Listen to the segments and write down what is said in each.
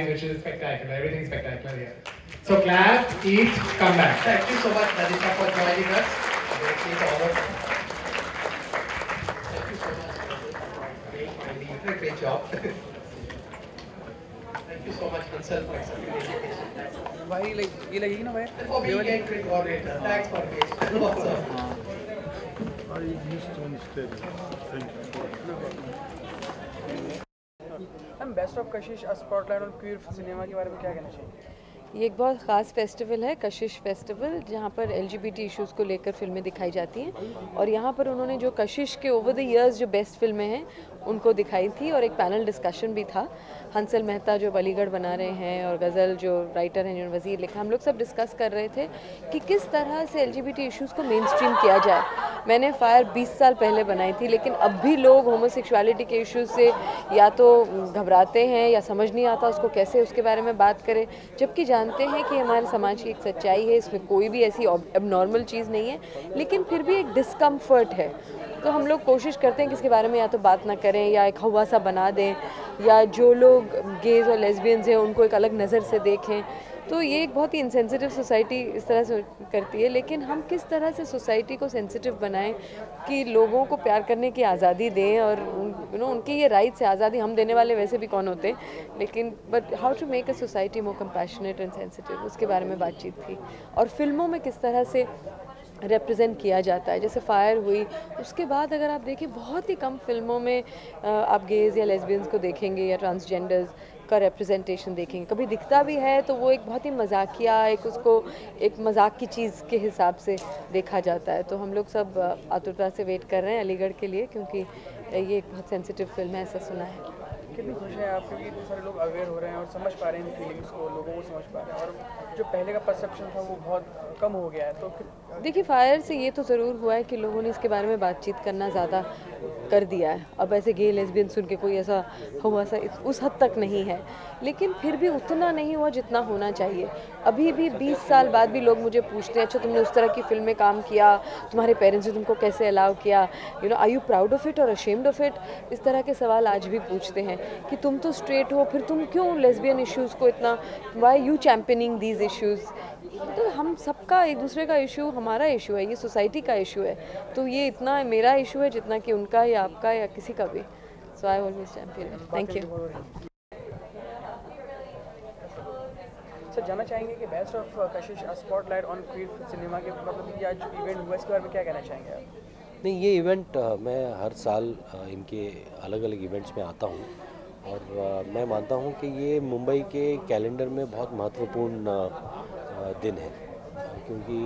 wise, which is spectacular. Everything's spectacular here. So clap, eat, come back. Thank you so much, Nadisha, for joining us. Thank you so much. Great job. Thank you so much, Hansal, for accepting the invitation. भाई ये लगेगी ना भाई And for being a great coordinator. Thanks for being awesome. I missed one step. Thank you. हम best of Kashish spotlight और queer cinema के बारे में क्या कहना चाहिए? ये एक बहुत ख़ास फेस्टिवल है, कशिश फेस्टिवल, जहाँ पर LGBT इश्यूज़ को लेकर फिल्में दिखाई जाती हैं। और यहाँ पर उन्होंने जो कशिश के ओवर द इयर्स जो बेस्ट फिल्में हैं उनको दिखाई थी, और एक पैनल डिस्कशन भी था। हंसल मेहता जो अलीगढ़ बना रहे हैं और गज़ल जो राइटर हैं जिन्होंने वज़ीर लिखा, हम लोग सब डिस्कस कर रहे थे कि किस तरह से LGBT इश्यूज़ को मेन स्ट्रीम किया जाए। मैंने फायर 20 साल पहले बनाई थी, लेकिन अब भी लोग होमोसेक्सुअलिटी के इश्यूज़ से या तो घबराते हैं या समझ नहीं आता उसको कैसे उसके बारे में बात करें, जबकि जानते हैं कि हमारे समाज की एक सच्चाई है, इसमें कोई भी ऐसी एबनॉर्मल चीज़ नहीं है, लेकिन फिर भी एक डिस्कम्फर्ट है। तो हम लोग कोशिश करते हैं कि इसके बारे में या तो बात ना करें या एक हवा सा बना दें, या जो लोग गेज और लेस्बियंस हैं उनको एक अलग नज़र से देखें। तो ये एक बहुत ही इनसेंसिटिव सोसाइटी इस तरह से करती है, लेकिन हम किस तरह से सोसाइटी को सेंसिटिव बनाएं कि लोगों को प्यार करने की आज़ादी दें, और उनकी ये राइट्स है, आज़ादी हम देने वाले वैसे भी कौन होते हैं, लेकिन but how to make a society more compassionate and sensitive, उसके बारे में बातचीत थी। और फिल्मों में किस तरह से रिप्रेजेंट किया जाता है, जैसे फायर हुई, उसके बाद अगर आप देखें बहुत ही कम फिल्मों में आप गेज या लेस्बियंस को देखेंगे या ट्रांसजेंडर्स का रिप्रेजेंटेशन देखेंगे। कभी दिखता भी है तो वो एक बहुत ही मजाकिया, उसको एक मजाक की चीज़ के हिसाब से देखा जाता है। तो हम लोग सब आतुरता से वेट कर रहे हैं अलीगढ़ के लिए, क्योंकि ये एक बहुत सेंसिटिव फिल्म है, ऐसा सुना है। कितनी खुशी है आप, क्योंकि इतने सारे लोग अवेयर हो रहे हैं और समझ पा रहे हैं इन फीलिंग्स को, लोगों को समझ पा रहे हैं, और जो पहले का परसेप्शन था वो बहुत कम हो गया है। तो देखिए, फायर से ये तो ज़रूर हुआ है कि लोगों ने इसके बारे में बातचीत करना ज़्यादा कर दिया है। अब ऐसे गे लेस्बियन सुन के कोई ऐसा हुआ सा उस हद तक नहीं है, लेकिन फिर भी उतना नहीं हुआ जितना होना चाहिए। अभी भी 20 साल बाद भी लोग मुझे पूछते हैं, अच्छा तुमने उस तरह की फिल्म में काम किया, तुम्हारे पेरेंट्स ने तुमको कैसे अलाउ किया, are you proud of it और अशेम्ड ऑफ इट, इस तरह के सवाल आज भी पूछते हैं कि तुम तो स्ट्रेट हो, फिर तुम क्यों लेस्बियन इश्यूज़ को इतना, why you championing these issues. तो हम सबका एक दूसरे का इशू हमारा इशू है, ये सोसाइटी का इशू है, तो ये इतना मेरा इशू है जितना कि उनका या आपका या किसी का भी। So I always champion. Thank you. Sir जानना चाहेंगे कि best of Kashish spotlight on queer cinema के मतलब ये आज इवेंट हुआ, इसके बारे में क्या कहना चाहेंगे आप? नहीं, ये इवेंट मैं हर साल इनके अलग अलग इवेंट्स में आता हूँ, और मैं मानता हूँ कि ये मुंबई के कैलेंडर में बहुत महत्वपूर्ण दिन है, क्योंकि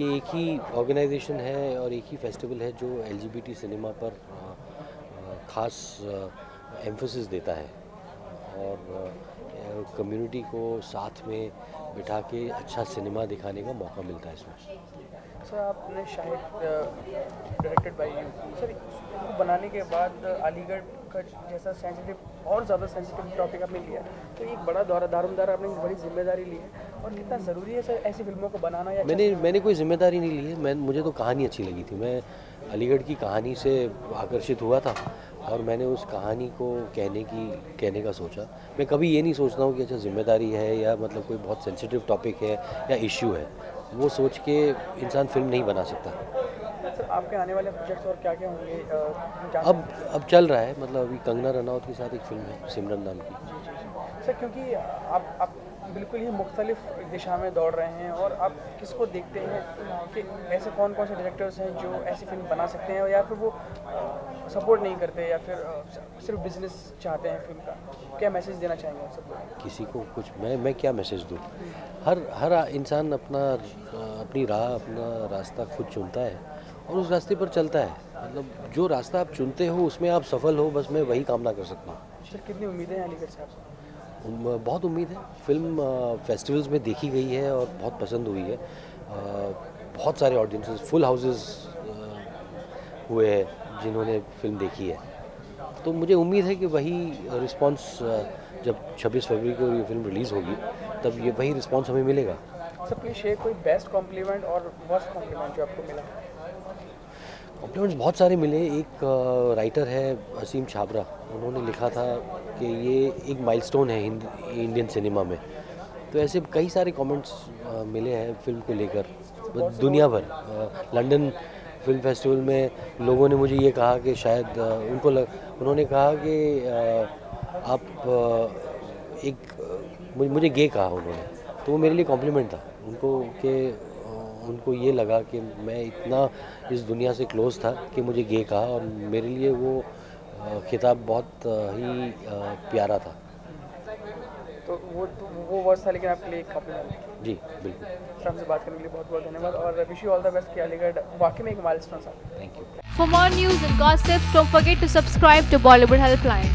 ये एक ही ऑर्गेनाइजेशन है और एक ही फेस्टिवल है जो LGBT सिनेमा पर ख़ास एम्फोसिस देता है, और कम्युनिटी को साथ में बिठा के अच्छा सिनेमा दिखाने का मौका मिलता है इसमें। सर आपने शायद डायरेक्टेड बाय यू, सर इसको बनाने के बाद अलीगढ़ का जैसा सेंसिटिव और ज़्यादा सेंसिटिव टॉपिक आपने लिया, तो एक बड़ा दारोमदार आपने बड़ी जिम्मेदारी ली है, और कितना ज़रूरी है सर ऐसी फिल्मों को बनाना? या मैंने कोई जिम्मेदारी नहीं ली है, मुझे तो कहानी अच्छी लगी थी, मैं अलीगढ़ की कहानी से आकर्षित हुआ था, और मैंने उस कहानी को कहने का सोचा। मैं कभी ये नहीं सोचता हूँ कि अच्छा जिम्मेदारी है या मतलब कोई बहुत सेंसिटिव टॉपिक है या इश्यू है, वो सोच के इंसान फिल्म नहीं बना सकता। सर आपके आने वाले प्रोजेक्ट्स और क्या क्या होंगे? अब चल रहा है, मतलब अभी कंगना रनौत के साथ एक फिल्म है सिमरन नाम की। सर क्योंकि आप बिल्कुल ही मुख्तलिफ दिशा में दौड़ रहे हैं, और आप किसको देखते हैं कि ऐसे कौन कौन से डायरेक्टर्स हैं जो ऐसी फिल्म बना सकते हैं, या फिर वो सपोर्ट नहीं करते, या फिर सिर्फ बिजनेस चाहते हैं फिल्म का? क्या मैसेज देना चाहेंगे उन सबको? किसी को कुछ मैं क्या मैसेज दूँ? हर इंसान अपनी राह, अपना रास्ता खुद चुनता है और उस रास्ते पर चलता है। मतलब जो रास्ता आप चुनते हो उसमें आप सफल हो, बस मैं वही कामना कर सकता हूँ। सर कितनी उम्मीदें हैं अलीगढ़ से आपको? बहुत उम्मीद है। फिल्म फेस्टिवल्स में देखी गई है और बहुत पसंद हुई है। बहुत सारे ऑडियंसेस, फुल हाउसेस हुए हैं जिन्होंने फिल्म देखी है, तो मुझे उम्मीद है कि वही रिस्पांस जब 26 फरवरी को ये फिल्म रिलीज़ होगी तब ये वही रिस्पांस हमें मिलेगा। सर प्लीज शेयर कोई बेस्ट कॉम्प्लीमेंट और वर्स्ट कॉम्प्लीमेंट जो आपको मिला? कॉम्प्लीमेंट्स बहुत सारे मिले। एक राइटर है असीम छाबरा, उन्होंने लिखा था कि ये एक माइलस्टोन है इंडियन सिनेमा में। तो ऐसे कई सारे कमेंट्स मिले हैं फिल्म को लेकर दुनिया भर। लंदन फिल्म फेस्टिवल में लोगों ने मुझे ये कहा कि शायद उन्होंने कहा कि आप मुझे गे कहा उन्होंने, तो वो मेरे लिए कॉम्प्लीमेंट था उनको कि उनको ये लगा कि मैं इतना इस दुनिया से क्लोज था कि मुझे गे कहा, और मेरे लिए वो खिताब बहुत ही प्यारा था। तो वो वर्ड था, लेकिन आपके लिए एक कॉम्प्लीमेंट। जी बिल्कुल। सर, आपसे बात करने के लिए बहुत बहुत धन्यवाद और wish you all the best कि अलीगढ़ वाकई में एक माइलस्टोन था। Thank you. For more news and gossips, don't forget to subscribe to Bollywood Helpline.